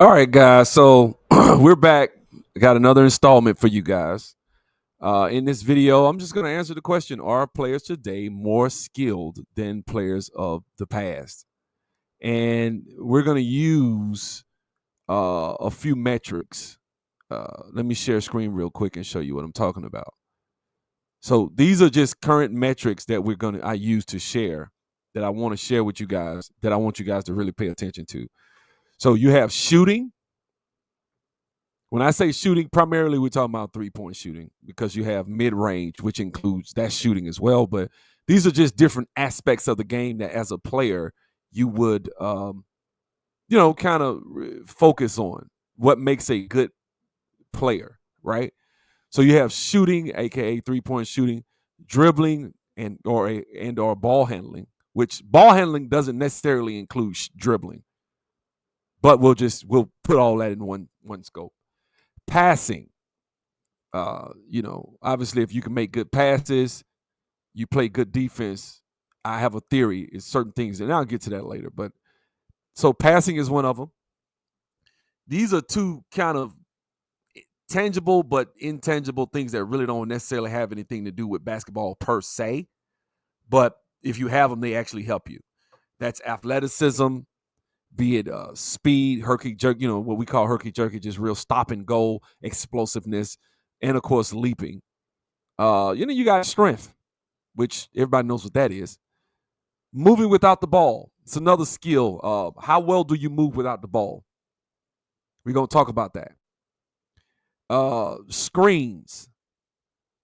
All right, guys. So we're back. Got another installment for you guys. In this video, I'm just going to answer the question: are players today more skilled than players of the past? And we're going to use a few metrics. Let me share screen real quick and show you what I'm talking about. So these are just current metrics that I use to share, that I want to share with you guys, that I want you guys to really pay attention to. So you have shooting. When I say shooting, primarily we're talking about 3-point shooting, because you have mid-range, which includes that shooting as well. But these are just different aspects of the game that, as a player, you would, kind of focus on what makes a good player, right? So you have shooting, aka 3-point shooting, dribbling, and or ball handling. Which ball handling doesn't necessarily include dribbling, but we'll put all that in one scope. Passing. Obviously, if you can make good passes, you play good defense. I have a theory. It's certain things, and I'll get to that later. But so passing is one of them. These are two kind of tangible but intangible things that really don't necessarily have anything to do with basketball per se. But if you have them, they actually help you. That's athleticism, be it speed, herky jerk, what we call herky jerky, just real stop and go, explosiveness, and of course leaping. You got strength, which everybody knows what that is. Moving without the ball. It's another skill. How well do you move without the ball? We're going to talk about that. Screens.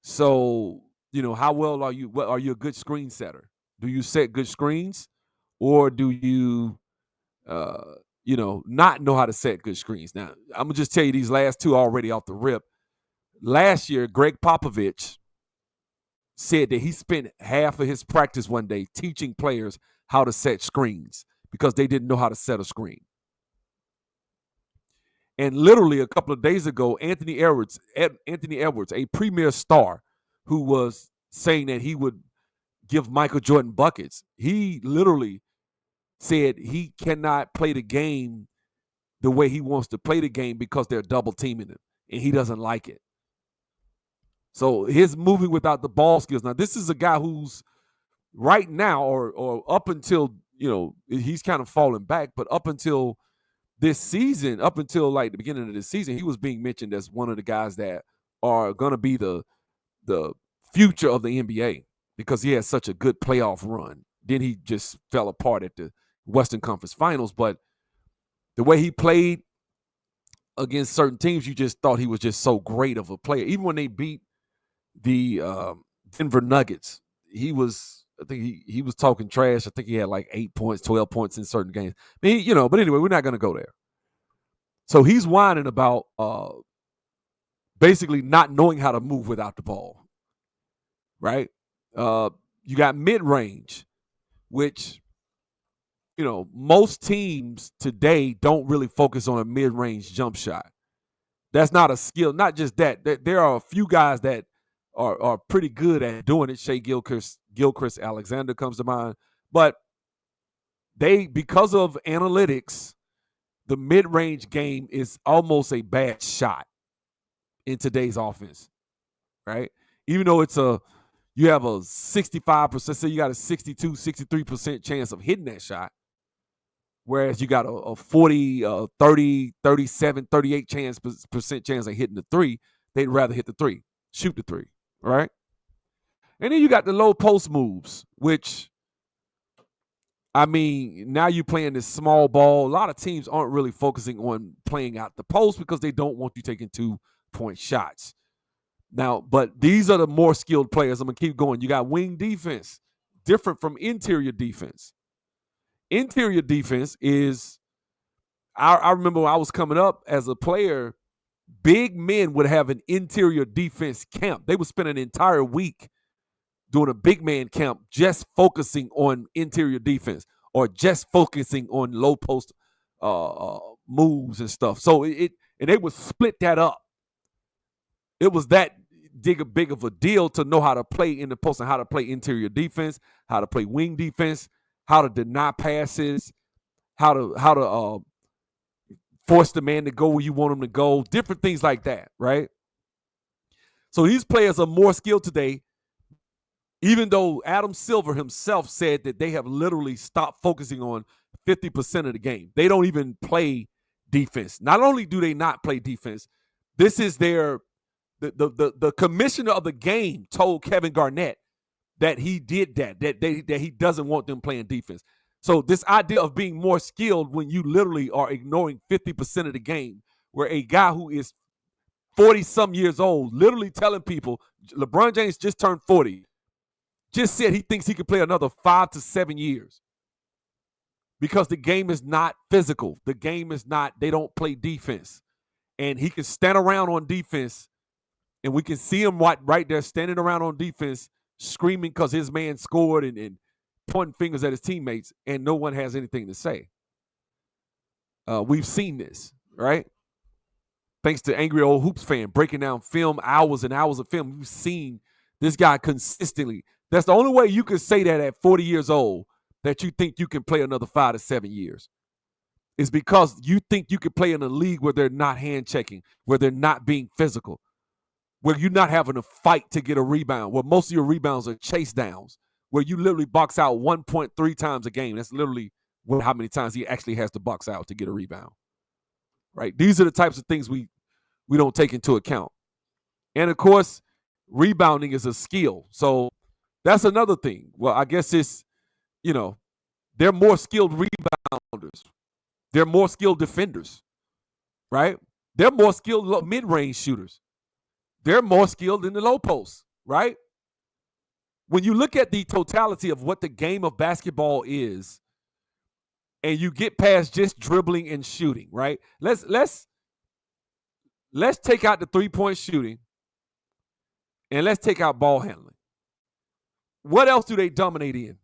So, how well are you? Are you a good screen setter? Do you set good screens, or do you, not know how to set good screens? Now, I'm going to just tell you these last two already off the rip. Last year, Greg Popovich said that he spent half of his practice one day teaching players how to set screens because they didn't know how to set a screen. And literally a couple of days ago, Anthony Edwards, a premier star who was saying that he would give Michael Jordan buckets, he literally said he cannot play the game the way he wants to play the game because they're double teaming him, and he doesn't like it. So his moving without the ball skills. Now, this is a guy who's right now, or up until, he's kind of falling back, but up until this season, up until like the beginning of this season, he was being mentioned as one of the guys that are going to be the future of the NBA because he had such a good playoff run. Then he just fell apart at the Western Conference Finals. But the way he played against certain teams, you just thought he was just so great of a player. Even when they beat the Denver Nuggets, I think he was talking trash. I think he had like 8 points, 12 points in certain games. But anyway, we're not going to go there. So he's whining about basically not knowing how to move without the ball, right? You got mid-range, which, most teams today don't really focus on a mid-range jump shot. That's not a skill. Not just that. There are a few guys that are pretty good at doing it. Shai Gilgeous Alexander comes to mind. But because of analytics, the mid-range game is almost a bad shot in today's offense, right? Even though you have a 65%, say you got a 62, 63% chance of hitting that shot, whereas you got a 40, 30, 37, 38 percent chance of hitting the three. They'd rather hit the three, shoot the three, right? And then you got the low post moves, which, I mean, now you're playing this small ball. A lot of teams aren't really focusing on playing out the post because they don't want you taking 2-point shots. Now, but these are the more skilled players. I'm going to keep going. You got wing defense, different from interior defense. Interior defense is, I remember when I was coming up as a player, big men would have an interior defense camp. They would spend an entire week doing a big man camp just focusing on interior defense or just focusing on low post moves and stuff. So and they would split that up. It was that big of a deal to know how to play in the post and how to play interior defense, how to play wing defense, how to deny passes, how to force the man to go where you want him to go, different things like that, right? So these players are more skilled today, even though Adam Silver himself said that they have literally stopped focusing on 50% of the game. They don't even play defense. Not only do they not play defense, this is the commissioner of the game told Kevin Garnett that he did that he doesn't want them playing defense. So this idea of being more skilled when you literally are ignoring 50% of the game, where a guy who is 40-some years old, literally telling people, LeBron James just turned 40, just said he thinks he could play another 5 to 7 years because the game is not physical. The game is not, they don't play defense. And he can stand around on defense, and we can see him right there standing around on defense, screaming because his man scored and pointing fingers at his teammates, and no one has anything to say. We've seen this, right? Thanks to Angry Old Hoops fan breaking down film, hours and hours of film. We've seen this guy consistently. That's the only way you can say that at 40 years old, that you think you can play another 5 to 7 years, is because you think you can play in a league where they're not hand checking, where they're not being physical, where you're not having to fight to get a rebound, where most of your rebounds are chase downs, where you literally box out 1.3 times a game. That's literally how many times he actually has to box out to get a rebound, right? These are the types of things we don't take into account. And, of course, rebounding is a skill. So that's another thing. Well, I guess it's, they're more skilled rebounders. They're more skilled defenders, right? They're more skilled mid-range shooters. They're more skilled in the low post, right? When you look at the totality of what the game of basketball is, and you get past just dribbling and shooting, right? Let's take out the three-point shooting, and let's take out ball handling. What else do they dominate in?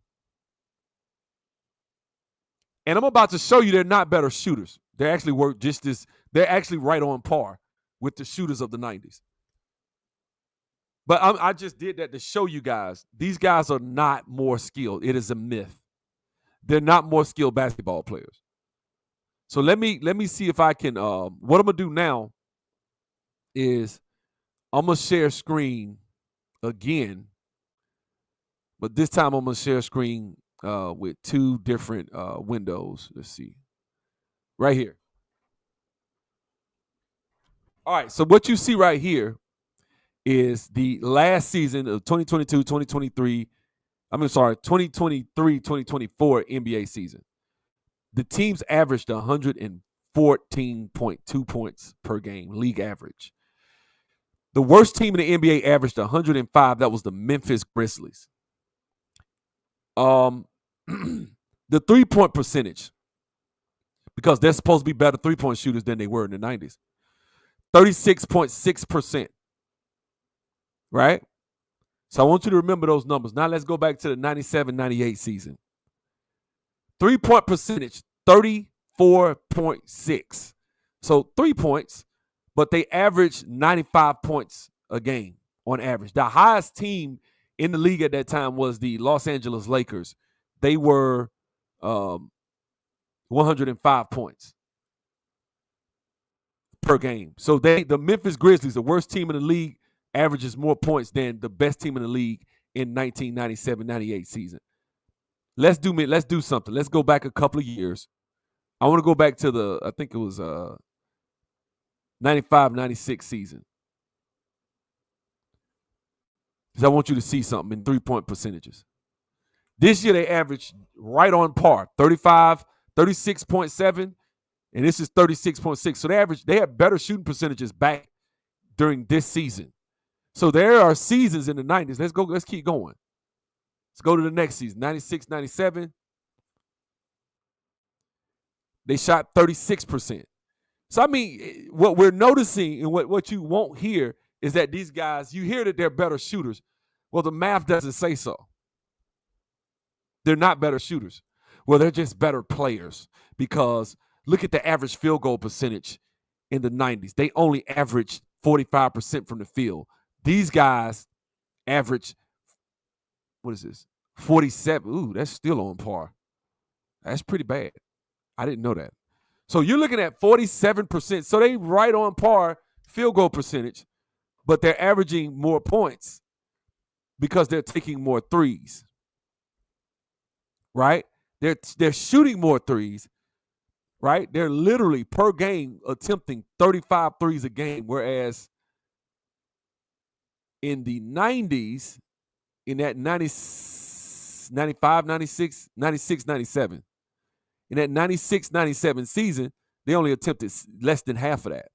And I'm about to show you they're not better shooters. They actually work just as, they're actually right on par with the shooters of the 90s. But I just did that to show you guys, these guys are not more skilled. It is a myth. They're not more skilled basketball players. So let me see if I can, what I'm going to do now is I'm going to share screen again. But this time I'm going to share screen with two different windows. Let's see. Right here. All right, so what you see right here is the last season of 2022-2023, 2023-2024 NBA season. The teams averaged 114.2 points per game, league average. The worst team in the NBA averaged 105. That was the Memphis Grizzlies. The three-point percentage, because they're supposed to be better three-point shooters than they were in the 90s, 36.6%. Right? So I want you to remember those numbers. Now let's go back to the 97-98 season. Three-point percentage, 34.6. So 3 points, but they averaged 95 points a game on average. The highest team in the league at that time was the Los Angeles Lakers. They were 105 points per game. So the Memphis Grizzlies, the worst team in the league, averages more points than the best team in the league in 1997-98 season. Let's do something. Let's go back a couple of years. I want to go back to I think it was 95-96 season. Because I want you to see something in three-point percentages. This year they averaged right on par, 36.7, and this is 36.6. So they have better shooting percentages back during this season. So there are seasons in the 90s. Let's keep going. Let's go to the next season, 96-97. They shot 36%. So, I mean, what we're noticing and what you won't hear is that these guys, you hear that they're better shooters. Well, the math doesn't say so. They're not better shooters. Well, they're just better players, because look at the average field goal percentage in the 90s. They only averaged 45% from the field. These guys average, 47. Ooh, that's still on par. That's pretty bad. I didn't know that. So you're looking at 47%. So they right on par field goal percentage, but they're averaging more points because they're taking more threes. Right? They're shooting more threes, right? They're literally per game attempting 35 threes a game, whereas in the 90s, in that 90, 95, 96, 96, 97, in that 96, 97 season, they only attempted less than half of that.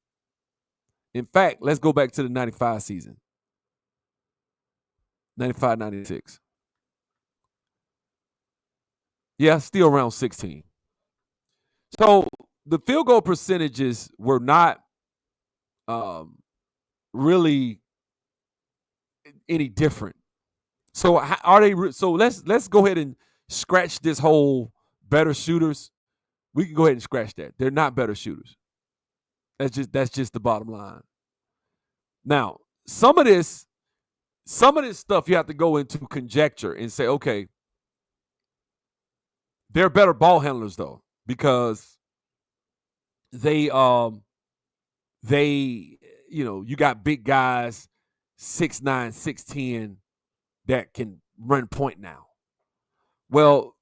In fact, let's go back to the 95 season. 95, 96. Yeah, still around 16. So the field goal percentages were not really any different. So are they? So let's go ahead and scratch this whole better shooters. We can go ahead and scratch that. They're not better shooters. That's just the bottom line. Now, some of this stuff you have to go into conjecture and say, okay, they're better ball handlers though, because they you got big guys 6'9", 6'10" that can run point now. Well,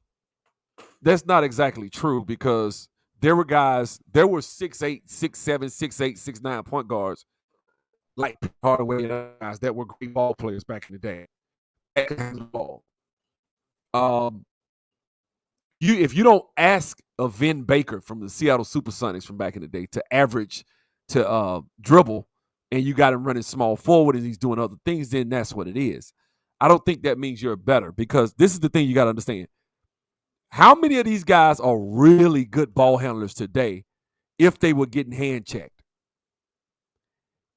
that's not exactly true, because there were 6'8", 6'7", 6'8", 6'9" point guards like Hardaway and guys that were great ball players back in the day. If you don't ask a Vin Baker from the Seattle Supersonics from back in the day to average to dribble, and you got him running small forward and he's doing other things, then that's what it is. I don't think that means you're better, because this is the thing you got to understand. How many of these guys are really good ball handlers today if they were getting hand checked?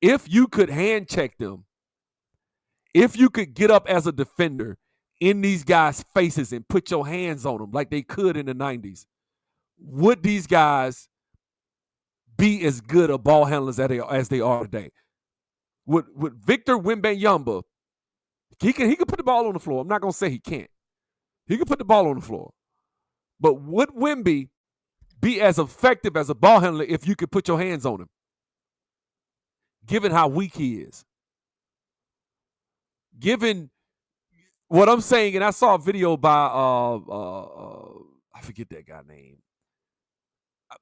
If you could hand check them, if you could get up as a defender in these guys' faces and put your hands on them like they could in the 90s, would these guys be as good a ball handlers as they are today? Would Victor Wembanyama, he can put the ball on the floor. I'm not going to say he can't. He can put the ball on the floor. But would Wemby be as effective as a ball handler if you could put your hands on him, given how weak he is? Given what I'm saying, and I saw a video by I forget that guy's name.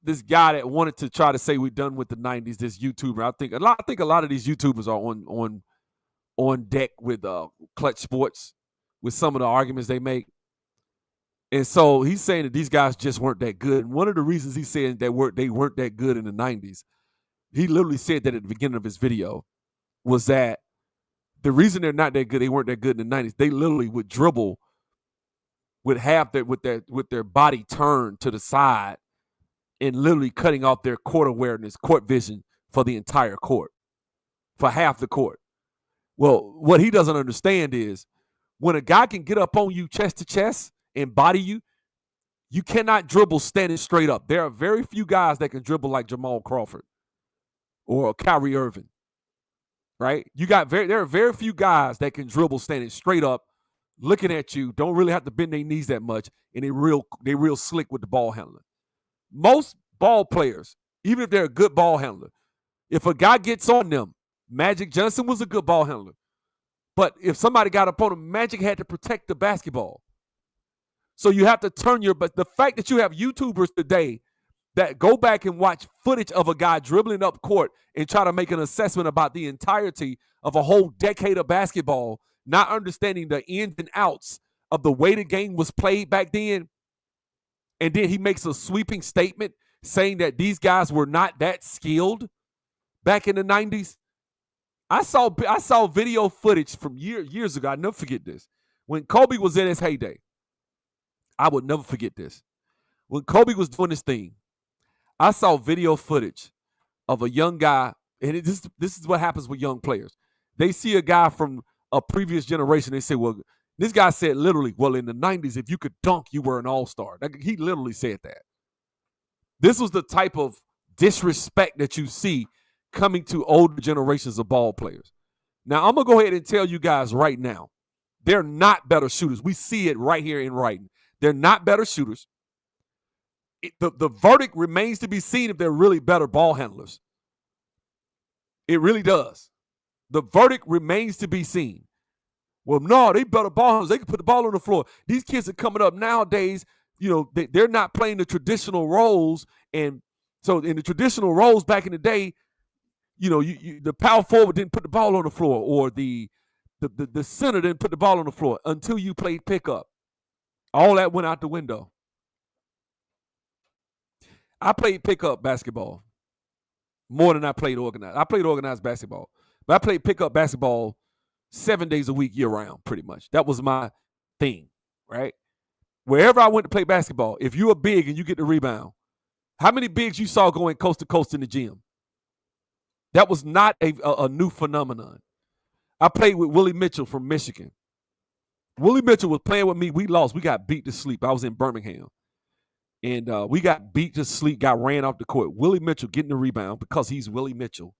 This guy that wanted to try to say we're done with the 90s, this YouTuber. I think a lot of these YouTubers are on deck with Clutch Sports with some of the arguments they make. And so he's saying that these guys just weren't that good. And one of the reasons he's saying that they weren't that good in the 90s, he literally said that at the beginning of his video, was that the reason they're not that good, they weren't that good in the 90s, they literally would dribble, would have that with their body turned to the side and literally cutting off their court awareness, court vision for the entire court, for half the court. Well, what he doesn't understand is when a guy can get up on you chest to chest and body you, you cannot dribble standing straight up. There are very few guys that can dribble like Jamal Crawford or Kyrie Irving, right? There are very few guys that can dribble standing straight up, looking at you, don't really have to bend their knees that much, and they real slick with the ball handling. Most ball players, even if they're a good ball handler, if a guy gets on them, Magic Johnson was a good ball handler, but if somebody got up on him, Magic had to protect the basketball. So you have to but the fact that you have YouTubers today that go back and watch footage of a guy dribbling up court and try to make an assessment about the entirety of a whole decade of basketball, not understanding the ins and outs of the way the game was played back then, and then he makes a sweeping statement saying that these guys were not that skilled back in the 90s. I saw video footage from years ago. I never forget this. When Kobe was in his heyday, I would never forget this. When Kobe was doing this thing, I saw video footage of a young guy, and this is what happens with young players. They see a guy from a previous generation. They say, well, this guy said literally, well, in the 90s, if you could dunk, you were an all-star. He literally said that. This was the type of disrespect that you see coming to older generations of ball players. Now, I'm going to go ahead and tell you guys right now, they're not better shooters. We see it right here in writing. They're not better shooters. The verdict remains to be seen if they're really better ball handlers. It really does. The verdict remains to be seen. Well, no, they better ball handlers. They can put the ball on the floor. These kids are coming up nowadays, they're not playing the traditional roles. And so in the traditional roles back in the day, the power forward didn't put the ball on the floor, or the center didn't put the ball on the floor until you played pickup. All that went out the window. I played pickup basketball more than I played organized. I played organized basketball, but I played pickup basketball 7 days a week, year round, pretty much. That was my thing, right? Wherever I went to play basketball, if you are big and you get the rebound, how many bigs you saw going coast to coast in the gym? That was not a new phenomenon. I played with Willie Mitchell from Michigan. Willie Mitchell was playing with me. We lost. We got beat to sleep. I was in Birmingham. And we got beat to sleep, got ran off the court. Willie Mitchell getting the rebound because he's Willie Mitchell.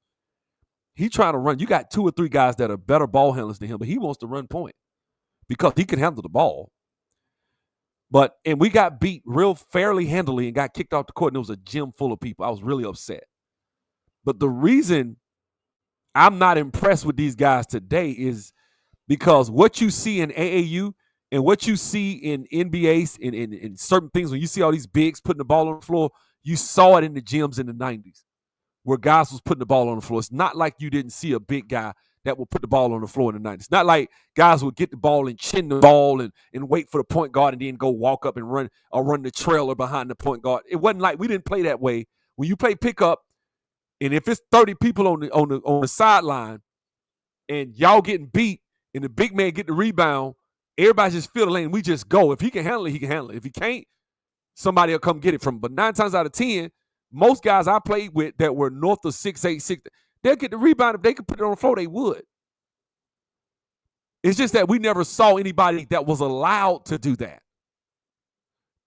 He trying to run. You got 2 or 3 guys that are better ball handlers than him, but he wants to run point because he can handle the ball. And we got beat real fairly handily and got kicked off the court, and it was a gym full of people. I was really upset. But the reason I'm not impressed with these guys today is because what you see in AAU and what you see in NBA, in certain things, when you see all these bigs putting the ball on the floor, you saw it in the gyms in the 90s where guys was putting the ball on the floor. It's not like you didn't see a big guy that would put the ball on the floor in the 90s. It's not like guys would get the ball and chin the ball and wait for the point guard and then go walk up and run the trailer behind the point guard. It wasn't like we didn't play that way. When you play pickup, and if it's 30 people on the sideline and y'all getting beat and the big man get the rebound, everybody just fill the lane. We just go. If he can handle it, he can handle it. If he can't, somebody will come get it from him. But 9 times out of 10, most guys I played with that were north of 6'8", they'll get the rebound. If they could put it on the floor, they would. It's just that we never saw anybody that was allowed to do that.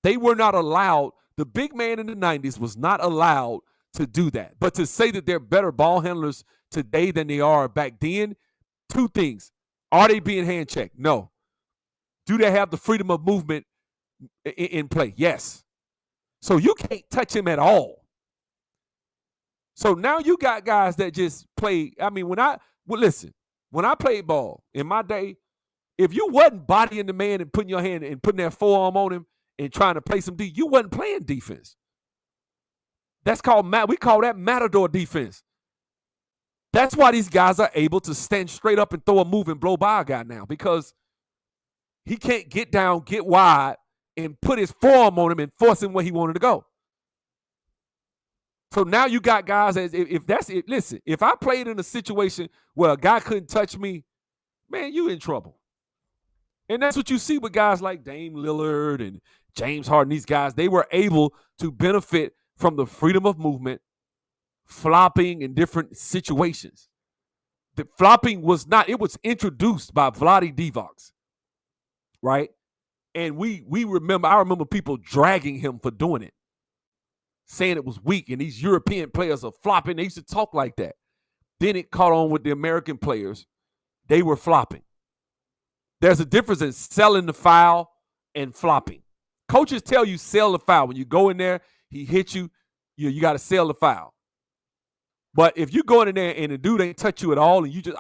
They were not allowed. The big man in the 90s was not allowed to do that. But to say that they're better ball handlers today than they are back then, 2 things. Are they being hand checked? No. Do they have the freedom of movement in play? Yes. So you can't touch him at all. So now you got guys that just play. I mean, when I played ball in my day, if you wasn't bodying the man and putting your hand and putting that forearm on him and trying to play some D, you wasn't playing defense. We call that matador defense. That's why these guys are able to stand straight up and throw a move and blow by a guy now, because he can't get down, get wide, and put his forearm on him and force him where he wanted to go. So now you got guys, if that's it, listen, if I played in a situation where a guy couldn't touch me, man, you in trouble. And that's what you see with guys like Dame Lillard and James Harden. These guys, they were able to benefit from the freedom of movement, flopping in different situations. The flopping was introduced by Vlade Divac, right? And I remember people dragging him for doing it, saying it was weak, and these European players are flopping. They used to talk like that. Then it caught on with the American players. They were flopping. There's a difference in selling the foul and flopping. Coaches tell you sell the foul. When you go in there, he hits you, you got to sell the foul. But if you go in there and the dude ain't touch you at all and you just,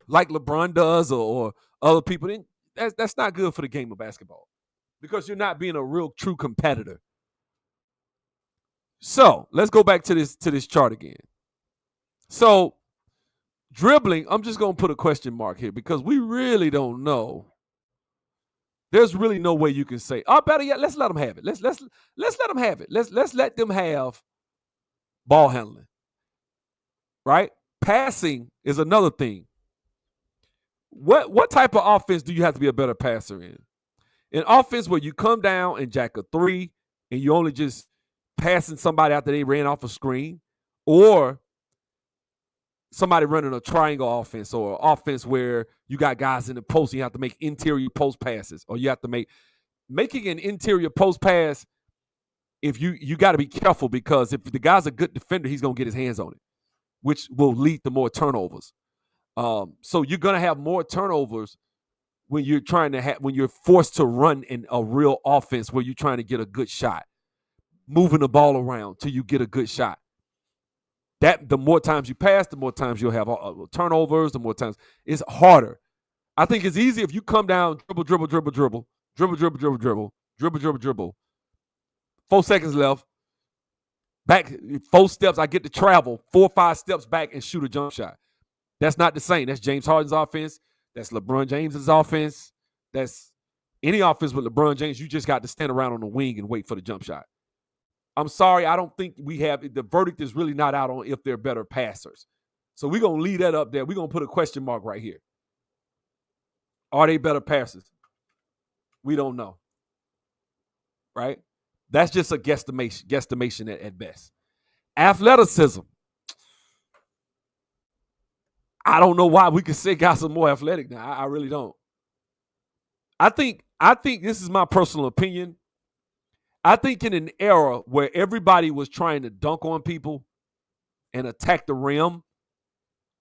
like LeBron does or other people, then that's not good for the game of basketball, because you're not being a real true competitor. So let's go back to this chart again. So dribbling, I'm just going to put a question mark here because we really don't know. There's really no way you can say, better yet, let's let them have it. Let's let them have it. Let's let them have ball handling. Right? Passing is another thing. What type of offense do you have to be a better passer in? An offense where you come down and jack a 3 and you only just passing somebody after they ran off a screen, or somebody running a triangle offense, or an offense where you got guys in the post and you have to make interior post passes, or you have to making an interior post pass. If you got to be careful, because if the guy's a good defender, he's going to get his hands on it, which will lead to more turnovers. So you're going to have more turnovers when you're when you're forced to run in a real offense where you're trying to get a good shot. moving the ball around till you get a good shot. That the more times you pass, the more times you'll have turnovers, the more times it's harder. I think it's easy if you come down, dribble. 4 seconds left. Back 4 steps, I get to travel 4 or 5 steps back and shoot a jump shot. That's not the same. That's James Harden's offense. That's LeBron James's offense. That's any offense with LeBron James. You just got to stand around on the wing and wait for the jump shot. I'm sorry, I don't think we have – the verdict is really not out on if they're better passers. So we're going to leave that up there. We're going to put a question mark right here. Are they better passers? We don't know. Right? That's just a guesstimation at best. Athleticism. I don't know why we could say guys are more athletic now. I really don't. I think this is my personal opinion. I think in an era where everybody was trying to dunk on people and attack the rim,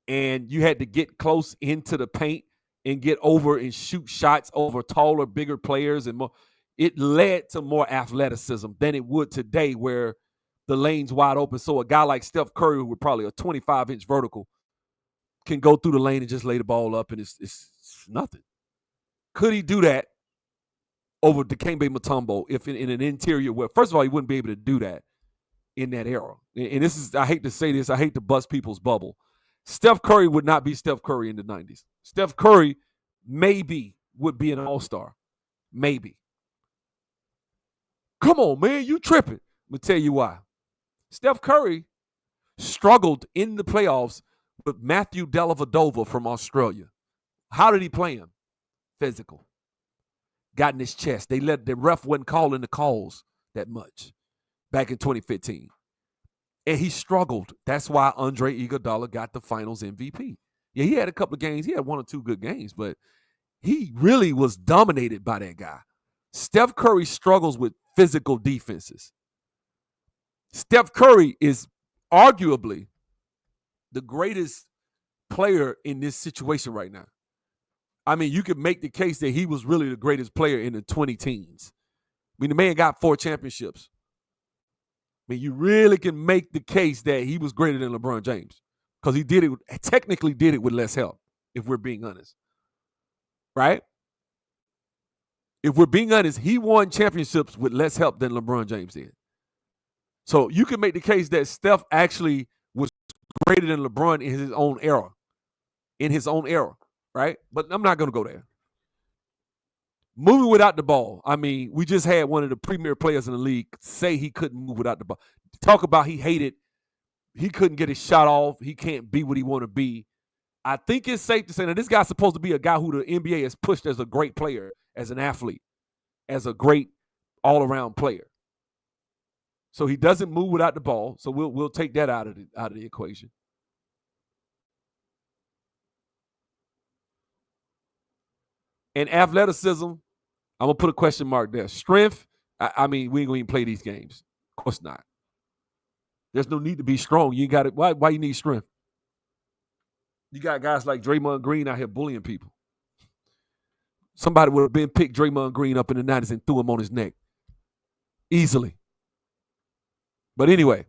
and you had to get close into the paint and get over and shoot shots over taller, bigger players and more, it led to more athleticism than it would today where the lane's wide open. So a guy like Steph Curry with probably a 25-inch vertical can go through the lane and just lay the ball up and it's nothing. Could he do that over Dikembe Mutombo if in an interior where, first of all, he wouldn't be able to do that in that era. And this is, I hate to say this, I hate to bust people's bubble. Steph Curry would not be Steph Curry in the 90s. Steph Curry maybe would be an all-star. Maybe. Come on, man, you tripping. I'm going to tell you why. Steph Curry struggled in the playoffs with Matthew Dellavedova from Australia. How did he play him? Physical. Got in his chest. The ref wasn't calling the calls that much back in 2015. And he struggled. That's why Andre Iguodala got the finals MVP. Yeah, he had a couple of games. He had 1 or 2 good games, but he really was dominated by that guy. Steph Curry struggles with physical defenses. Steph Curry is arguably the greatest player in this situation right now. I mean, you could make the case that he was really the greatest player in the 20 teens. I mean, the man got 4 championships. I mean, you really can make the case that he was greater than LeBron James because he technically did it with less help, if we're being honest. Right? If we're being honest, he won championships with less help than LeBron James did. So you can make the case that Steph actually was greater than LeBron in his own era. Right? But I'm not going to go there. Moving without the ball. I mean, we just had one of the premier players in the league say he couldn't move without the ball. Talk about he couldn't get his shot off. He can't be what he want to be. I think it's safe to say that this guy's supposed to be a guy who the NBA has pushed as a great player, as an athlete, as a great all-around player. So he doesn't move without the ball. So we'll take that out of the equation. And athleticism, I'm going to put a question mark there. Strength, I mean, we ain't going to even play these games. Of course not. There's no need to be strong. You got it. Why you need strength? You got guys like Draymond Green out here bullying people. Somebody would have been picked Draymond Green up in the 90s and threw him on his neck. Easily. But anyway,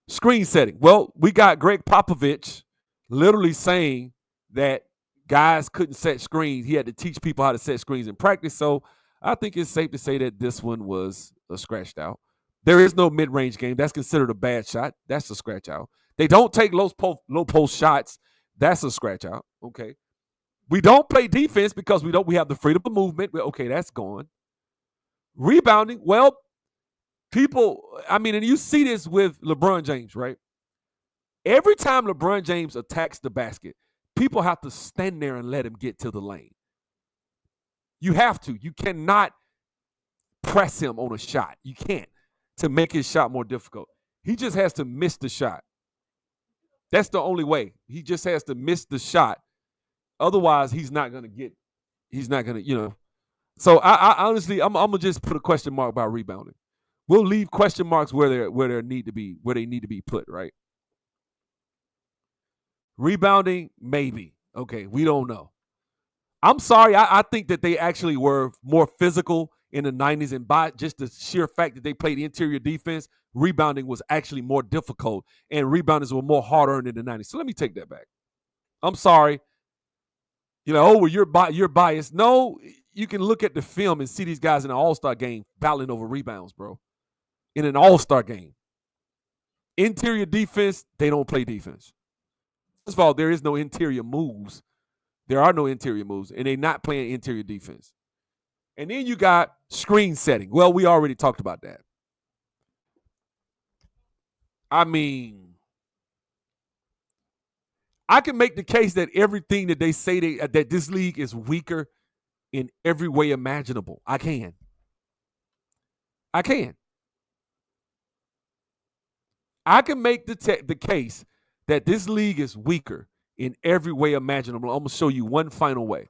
screen setting. Well, we got Greg Popovich literally saying that guys couldn't set screens. He had to teach people how to set screens in practice. So I think it's safe to say that this one was scratched out. There is no mid-range game. That's considered a bad shot. That's a scratch out. They don't take low post shots. That's a scratch out. Okay. We don't play defense because we have the freedom of movement. Okay, that's gone. Rebounding. Well, people, I mean, and you see this with LeBron James, right? Every time LeBron James attacks the basket, people have to stand there and let him get to the lane. You have to. You cannot press him on a shot. You can't, to make his shot more difficult. He just has to miss the shot. That's the only way. He just has to miss the shot. Otherwise, he's not going to, So I honestly, I'm going to just put a question mark about rebounding. We'll leave question marks where they need to be put, right? Rebounding, maybe. Okay, we don't know. I'm sorry. I think that they actually were more physical in the 90s, and by just the sheer fact that they played interior defense, rebounding was actually more difficult, and rebounders were more hard-earned in the 90s. So let me take that back. I'm sorry. Well, you're biased. No, you can look at the film and see these guys in an all-star game battling over rebounds, bro. In an all-star game. Interior defense, they don't play defense. First of all, there is no interior moves. There are no interior moves, and they're not playing interior defense. And then you got screen setting. Well, we already talked about that. I mean, I can make the case that everything that they say that this league is weaker in every way imaginable. I can. I can make the case that this league is weaker in every way imaginable. I'm going to show you one final way.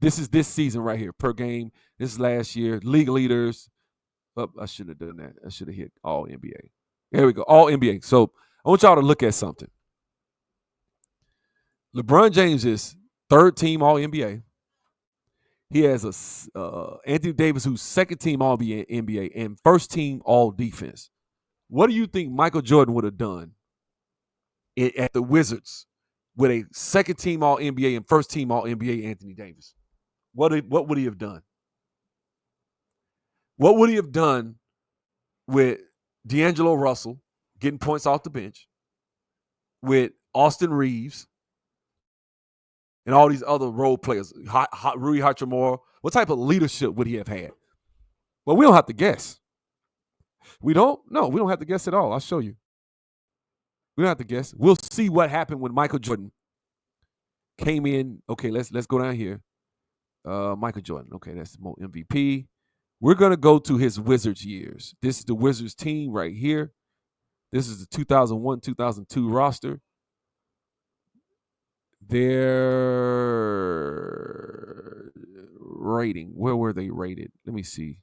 This is this season right here per game. This is last year. League leaders. Oh, I shouldn't have done that. I should have hit all NBA. There we go. All NBA. So I want y'all to look at something. LeBron James is third team All NBA. He has Anthony Davis, who's second team All NBA and first team All Defense. What do you think Michael Jordan would have done at the Wizards with a second team All NBA and first team All NBA Anthony Davis? What would he have done? What would he have done with D'Angelo Russell getting points off the bench, with Austin Reeves and all these other role players, Rui Hachimura? What type of leadership would he have had? Well, we don't have to guess. We don't? No, we don't have to guess at all. I'll show you. We don't have to guess. We'll see what happened when Michael Jordan came in. Okay, let's go down here. Michael Jordan. Okay, that's the MVP. We're going to go to his Wizards years. This is the Wizards team right here. This is the 2001-2002 roster. Their rating. Where were they rated? Let me see.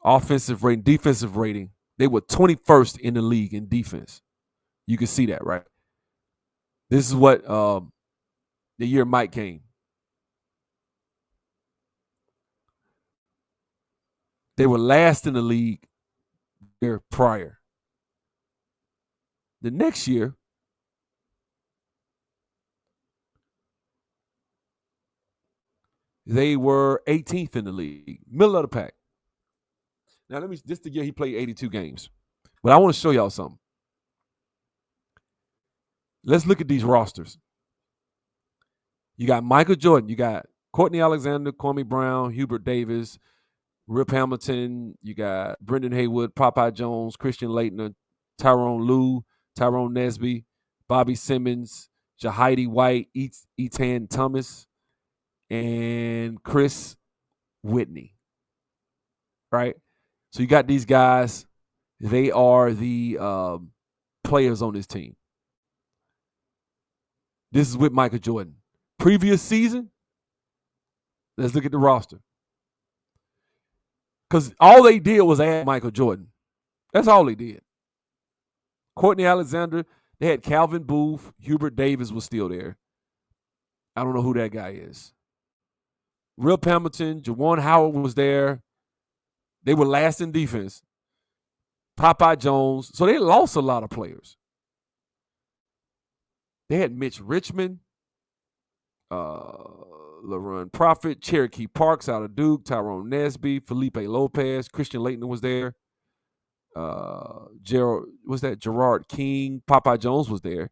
Offensive rating, defensive rating. They were 21st in the league in defense. You can see that, right? This is what the year Mike came. They were last in the league year prior. The next year, they were 18th in the league, middle of the pack. Now, this the year he played 82 games. But I want to show y'all something. Let's look at these rosters. You got Michael Jordan. You got Courtney Alexander, Kwame Brown, Hubert Davis, Rip Hamilton. You got Brendan Haywood, Popeye Jones, Christian Laettner, Tyrone Lue, Tyrone Nesby, Bobby Simmons, Jahidi White, Etan Thomas, and Chris Whitney. Right? So you got these guys. They are the players on this team. This is with Michael Jordan. Previous season, let's look at the roster. Because all they did was add Michael Jordan. That's all they did. Courtney Alexander, they had Calvin Booth. Hubert Davis was still there. I don't know who that guy is. Rip Hamilton, Juwan Howard was there. They were last in defense. Popeye Jones. So they lost a lot of players. They had Mitch Richmond, LaRon Prophet, Cherokee Parks out of Duke, Tyrone Nesby, Felipe Lopez, Christian Laettner was there. Gerard King, Popeye Jones was there.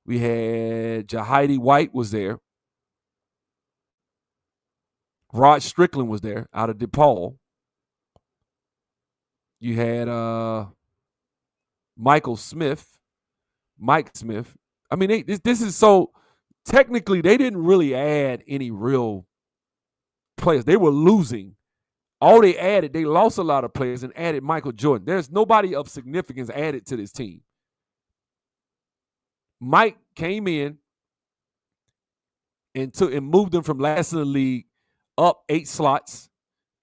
We had Jahidi White was there. Rod Strickland was there out of DePaul. You had Mike Smith. I mean, this is so technically they didn't really add any real players. They were losing. All they added, they lost a lot of players and added Michael Jordan. There's nobody of significance added to this team. Mike came in and moved them from last in the league up 8 slots.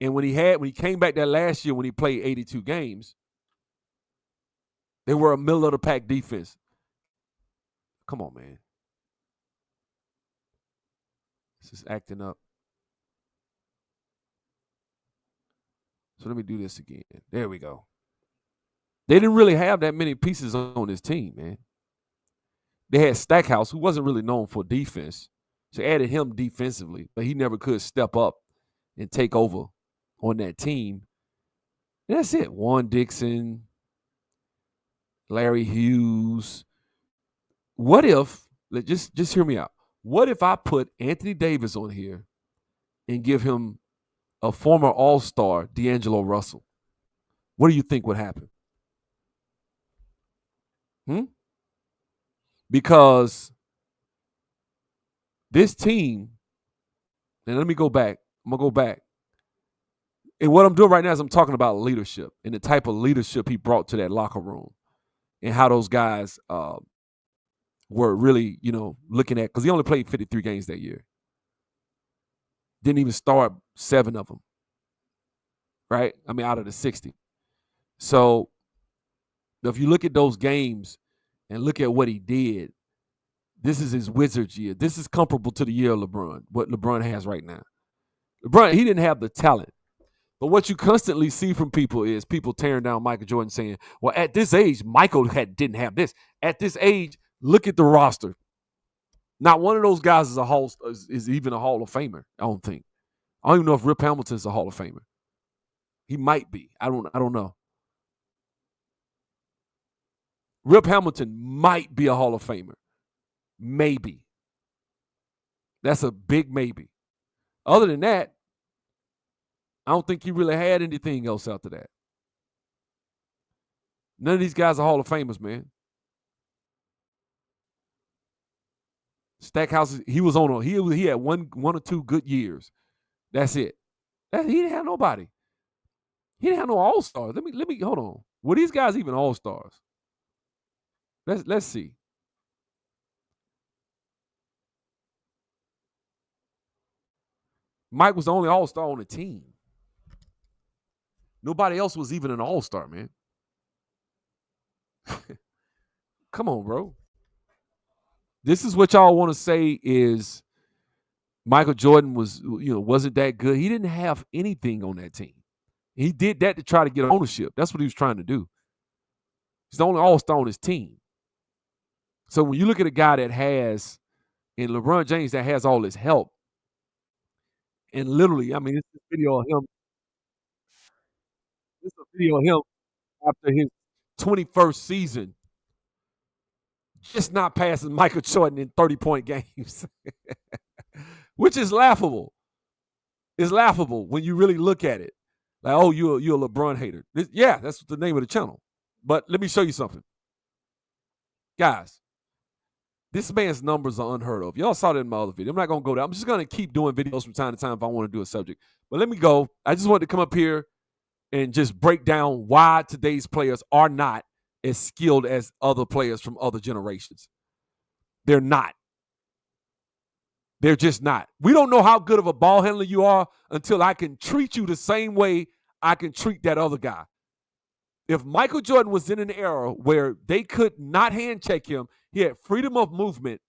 And when he came back that last year when he played 82 games, they were a middle of the pack defense. Come on, man. This is acting up. So let me do this again. There we go. They didn't really have that many pieces on this team, man. They had Stackhouse, who wasn't really known for defense. So added him defensively, but he never could step up and take over on that team. And that's it. Juan Dixon, Larry Hughes. What if, just hear me out. What if I put Anthony Davis on here and give him a former All-Star, D'Angelo Russell? What do you think would happen? Because this team, and let me go back. I'm going to go back. And what I'm doing right now is I'm talking about leadership and the type of leadership he brought to that locker room and how those guys were really, looking at, because he only played 53 games that year. Didn't even start 7 of them, right? I mean, out of the 60. So if you look at those games and look at what he did, this is his Wizards year. This is comparable to the year of LeBron, what LeBron has right now. LeBron, he didn't have the talent. But what you constantly see from people is people tearing down Michael Jordan saying, well, at this age, Michael didn't have this. At this age, look at the roster. Not one of those guys is even a Hall of Famer, I don't think. I don't even know if Rip Hamilton's a Hall of Famer. He might be. I don't know. Rip Hamilton might be a Hall of Famer. Maybe. That's a big maybe. Other than that, I don't think he really had anything else after that. None of these guys are Hall of Famers, man. Stackhouse, he was on. He had one or two good years. That's it. He didn't have nobody. He didn't have no All-Stars. Let me hold on. Were these guys even All-Stars? Let's see. Mike was the only All-Star on the team. Nobody else was even an All-Star, man. Come on, bro. This is what y'all want to say is Michael Jordan wasn't that good. He didn't have anything on that team. He did that to try to get ownership. That's what he was trying to do. He's the only All-Star on his team. So when you look at a guy that has, and LeBron James, that has all his help, and literally, I mean, it's a video of him. This is a video of him after his 21st season, just not passing Michael Jordan in 30-point games, which is laughable. It's laughable when you really look at it. Like, oh, you're a LeBron hater. That's the name of the channel. But let me show you something. Guys, this man's numbers are unheard of. Y'all saw that in my other video. I'm not going to go there. I'm just going to keep doing videos from time to time if I want to do a subject. But let me go. I just wanted to come up here and just break down why today's players are not as skilled as other players from other generations. They're not. They're just not. We don't know how good of a ball handler you are until I can treat you the same way I can treat that other guy. If Michael Jordan was in an era where they could not hand check him, he had freedom of movement,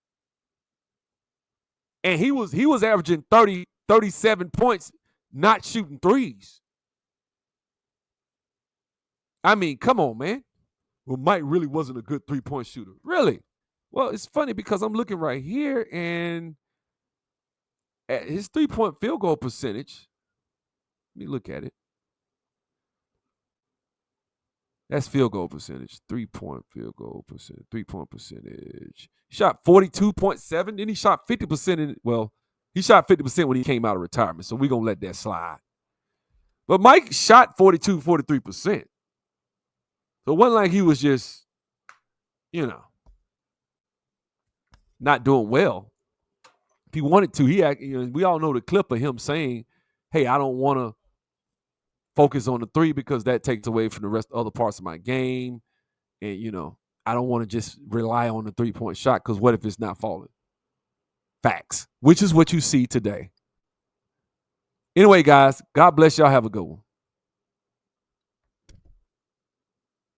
and he was averaging 30, 37 points, not shooting threes. I mean, come on, man. Well, Mike really wasn't a good three-point shooter. Really? Well, it's funny because I'm looking right here, and at his three-point field goal percentage, let me look at it. That's field goal percentage, 3-point field goal percentage, 3-point percentage. He shot 42.7, then he shot 50% he shot 50% when he came out of retirement, so we're going to let that slide. But Mike shot 43%. So it wasn't like he was just, not doing well. If he wanted to, we all know the clip of him saying, hey, I don't want to focus on the three because that takes away from the rest of other parts of my game. And, I don't want to just rely on the three-point shot because what if it's not falling? Facts, which is what you see today. Anyway, guys, God bless y'all. Have a good one.